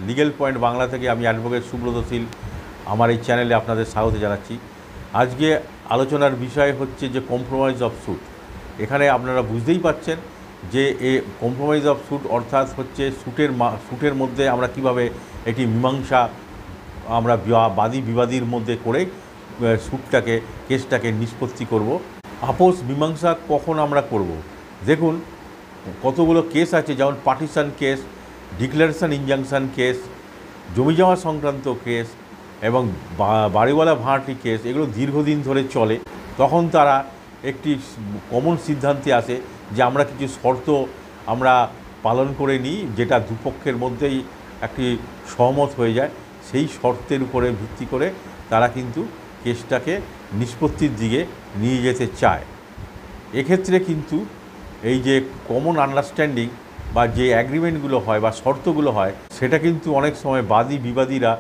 Legal point Bangla থেকে আমি advocate Subrata শীল আমার এই চ্যানেলে আপনাদের স্বাগত জানাচ্ছি। আজকে আলোচনার বিষয় হচ্ছে যে কম্প্রোমাইজ অফ স্যুট। এখানে আপনারা বুঝতেই পাচ্ছেন যে কম্প্রোমাইজ অফ স্যুট অর্থাৎ হচ্ছে স্যুটের মধ্যে আমরা কিভাবে একটি মীমাংসা আমরা বাদী বিবাদীর মধ্যে করে কেসটাকে নিষ্পত্তি করব। আপোস মীমাংসা কখন আমরা করব? দেখুন, কতগুলো কেস আছে, যেমন partition case, declaration injunction case, জমি জমা সংক্রান্ত কেস এবং বাড়িওয়ালা ভাড়াটি কেস। এগুলো দীর্ঘদিন ধরে চলে। তখন তারা একটি কমন সিদ্ধান্তে আসে যে আমরা কিছু শর্ত আমরা পালন করে নিই, যেটা দুপক্ষের মধ্যেই একটি সহমত হয়ে যায়। সেই শর্তের উপরে ভিত্তি করে তারা কিন্তু কেসটাকে নিষ্পত্তির দিকে নিয়ে যেতে চায়। এক্ষেত্রে কিন্তু এই যে কমন আন্ডারস্ট্যান্ডিং বা যে অ্যাগ্রিমেন্টগুলো হয় বা শর্তগুলো হয়, সেটা কিন্তু অনেক সময় বাদী বিবাদীরা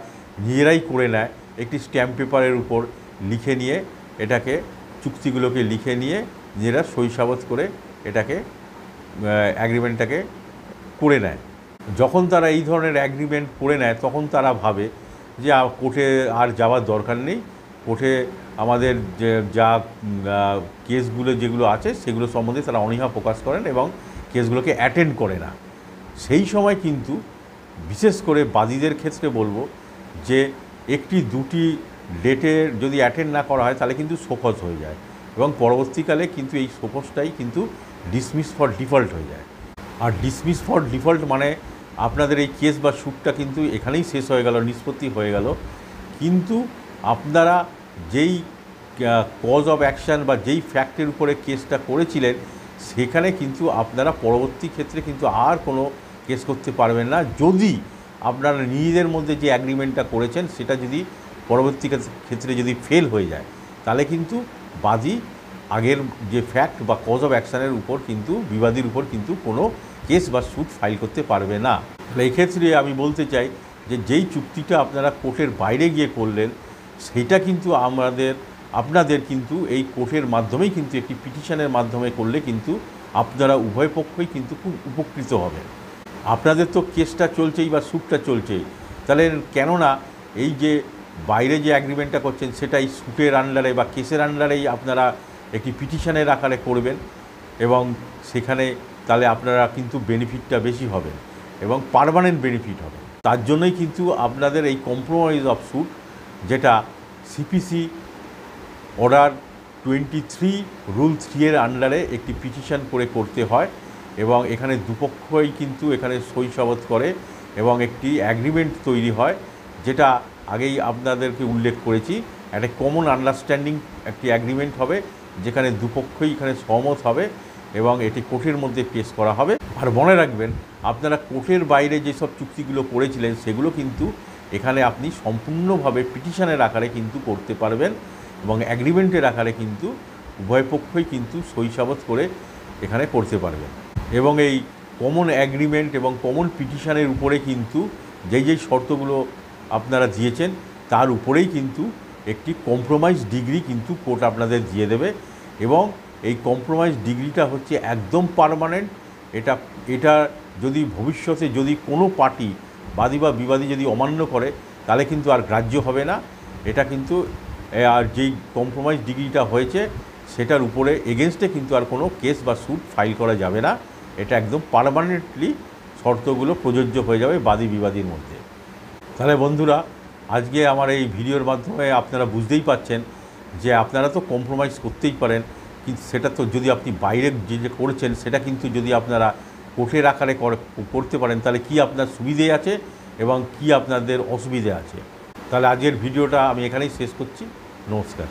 নিজেরাই করে নেয়। একটি স্ট্যাম্প পেপারের উপর লিখে নিয়ে এটাকে চুক্তিগুলোকে লিখে নিয়ে নিজেরা সই-সাবত করে এটাকে অ্যাগ্রিমেন্টটাকে করে নেয়। যখন তারা এই ধরনের অ্যাগ্রিমেন্ট করে নেয় তখন তারা ভাবে যে কোর্টে আর যাওয়ার দরকার নেই, কোর্টে আমাদের যা কেসগুলো যেগুলো আছে সেগুলো সম্বন্ধে তারা অনীহা প্রকাশ করেন এবং কেসগুলোকে অ্যাটেন্ড করে না। সেই সময় কিন্তু বিশেষ করে বাদীদের ক্ষেত্রে বলবো যে একটি দুটি ডেটে যদি অ্যাটেন্ড না করা হয় তাহলে কিন্তু শোকজ হয়ে যায় এবং পরবর্তীকালে কিন্তু এই শোকজটাই কিন্তু ডিসমিস ফর ডিফল্ট হয়ে যায়। আর ডিসমিস ফর ডিফল্ট মানে আপনাদের এই কেস বা স্যুটটা কিন্তু এখানেই শেষ হয়ে গেল, নিষ্পত্তি হয়ে গেল। কিন্তু আপনারা যেই কজ অফ অ্যাকশান বা যেই ফ্যাক্টের উপরে কেসটা করেছিলেন সেখানে কিন্তু আপনারা পরবর্তী ক্ষেত্রে কিন্তু আর কোনো কেস করতে পারবেন না, যদি আপনারা নিজেদের মধ্যে যে অ্যাগ্রিমেন্টটা করেছেন সেটা যদি পরবর্তী ক্ষেত্রে যদি ফেল হয়ে যায় তাহলে কিন্তু বাদী আগের যে ফ্যাক্ট বা কজ অফ অ্যাকশানের উপর কিন্তু বিবাদীর উপর কিন্তু কোনো কেস বা স্যুট ফাইল করতে পারবে না। এই ক্ষেত্রে আমি বলতে চাই যে যেই চুক্তিটা আপনারা কোর্টের বাইরে গিয়ে করলেন সেইটা কিন্তু আপনাদের কিন্তু এই কোর্টের মাধ্যমেই কিন্তু একটি পিটিশনের মাধ্যমে করলে কিন্তু আপনারা উভয় পক্ষই কিন্তু খুব উপকৃত হবেন। আপনাদের তো কেসটা চলছেই বা স্যুটটা চলছেই, তাহলে কেননা এই যে বাইরে যে অ্যাগ্রিমেন্টটা করছেন সেটা এই স্যুটের আন্ডারে বা কেসের আন্ডারেই আপনারা একটি পিটিশনের আকারে করবেন এবং সেখানে তাহলে আপনারা কিন্তু বেনিফিটটা বেশি হবেন এবং পার্মানেন্ট বেনিফিট হবে। তার জন্যই কিন্তু আপনাদের এই কম্প্রোমাইজ অফ স্যুট, যেটা সিপিসি অর্ডার 23 রুল 3 এর আন্ডারে একটি পিটিশন করে করতে হয় এবং এখানে দুপক্ষই কিন্তু এখানে সই-সাবত করে এবং একটি অ্যাগ্রিমেন্ট তৈরি হয়, যেটা আগেই আপনাদেরকে উল্লেখ করেছি। একটা কমন আন্ডারস্ট্যান্ডিং একটি অ্যাগ্রিমেন্ট হবে যেখানে দুপক্ষই এখানে সহমত হবে এবং এটি কোর্টের মধ্যে পেশ করা হবে। আর মনে রাখবেন, আপনারা কোর্টের বাইরে যেসব চুক্তিগুলো করেছিলেন সেগুলো কিন্তু এখানে আপনি সম্পূর্ণভাবে পিটিশনের আকারে কিন্তু করতে পারবেন এবং অ্যাগ্রিমেন্টের আকারে কিন্তু উভয় পক্ষই কিন্তু সই-সাবত করে এখানে করতে পারবেন। এবং এই কমন অ্যাগ্রিমেন্ট এবং কমন পিটিশনের উপরে কিন্তু যেই শর্তগুলো আপনারা দিয়েছেন তার উপরেই কিন্তু একটি কম্প্রোমাইজ ডিগ্রি কিন্তু কোর্ট আপনাদের দিয়ে দেবে এবং এই কম্প্রোমাইজ ডিগ্রিটা হচ্ছে একদম পার্মানেন্ট। এটা যদি ভবিষ্যতে যদি কোনো পার্টি বাদী বা বিবাদী যদি অমান্য করে তাহলে কিন্তু আর গ্রাহ্য হবে না। এটা কিন্তু আর যেই কম্প্রোমাইজ ডিগ্রিটা হয়েছে সেটার উপরে এগেনস্টে কিন্তু আর কোনো কেস বা স্যুট ফাইল করা যাবে না। এটা একদম পার্মানেন্টলি শর্তগুলো প্রযোজ্য হয়ে যাবে বাদী বিবাদীর মধ্যে। তাহলে বন্ধুরা, আজকে আমার এই ভিডিওর মাধ্যমে আপনারা বুঝতেই পাচ্ছেন যে আপনারা তো কম্প্রোমাইজ করতেই পারেন, কিন্তু সেটা তো যদি আপনি বাইরে যে করেছেন সেটা কিন্তু যদি আপনারা কোর্টের আকারে করতে পারেন তাহলে কি আপনার সুবিধে আছে এবং কি আপনাদের অসুবিধে আছে। তাহলে আজকের ভিডিওটা আমি এখানেই শেষ করছি। নমস্কার।